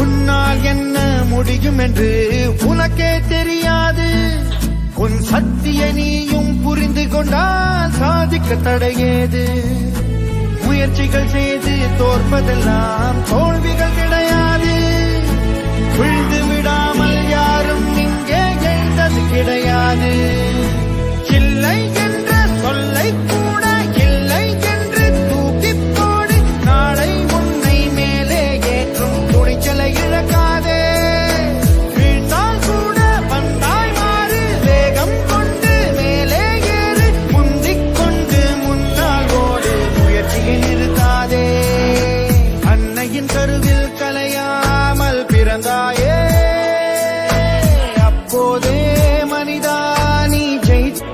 உன்னால் என்ன முடியும் என்று உனக்கே தெரியாது. உன் சக்தியை நீயும் புரிந்து கொண்டால் சாதிக்க தடையேது. முயற்சிகள் செய்து தோற்பதெல்லாம் தோல்விகள் கிடையாது. விழுந்து விடாமல் யாரும் இங்கே எழுந்தது கிடையாது. இல்லை என்ற சொல்லை கூட இல்லை என்று தூக்கி போடு. நாளை உன்னை மேலே ஏற்றும் துணிச்சலை இழக்காதே. வீழ்ந்தால் கூட வந்தாய் மாறு. வேகம் கொண்டு மேலே ஏறு. முந்திக் கொண்டு முன்னால் ஓடு. முயற்சியை நிறுத்தாதே. அன்னையின் கருவில் கலையாமல் பிறந்தாயே. அப்போதே மனிதா நீ ஜெயித்த.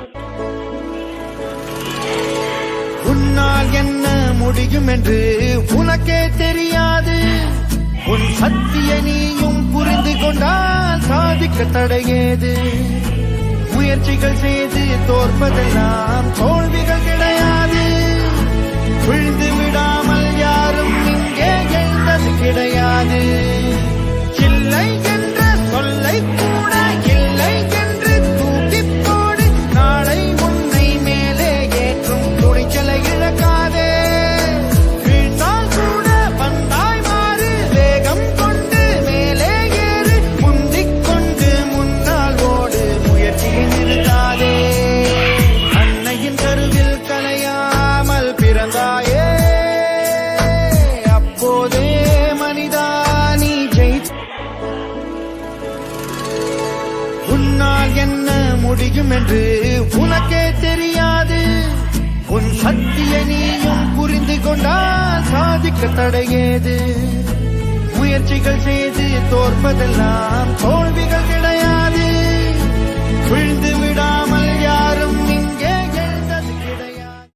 உன்னால் என்ன முடியும் என்று உனக்கே தெரியாது. உன் சக்தியை நீயும் புரிந்து கொண்டால் சாதிக்க தடையேது. முயற்சிகள் செய்து தோற்பதெல்லாம் தோல்விகள் கிடையாது. விழுந்து விடாமல் யாரும் இங்கே எழுந்தது கிடையாது. இல்லை என்ற சொல்லை கூட இல்லை என்று தூக்கி போடு. நாளை உன்னை மேலே ஏற்றும் துணிச்சலை இழக்காதே. வீழ்ந்தால் கூட வந்தாய் மாறு. வேகம் கொண்டு மேலே ஏறு. முந்திக் கொண்டு முன்னால் ஓடு. முயற்சியை நிறுத்தாதே. அன்னையின் கருவில் கலையாமல் பிறந்தாயே. அப்போதே மனிதா நீ ஜெயித்த. உன்னால் என்ன முடியும் என்று உனக்கே தெரியாது. உன் சக்தியை நீயும் புரிந்து கொண்டால் சாதிக்க தடையேது. முயற்சிகள் செய்து தோற்பதெல்லாம் தோல்விகள்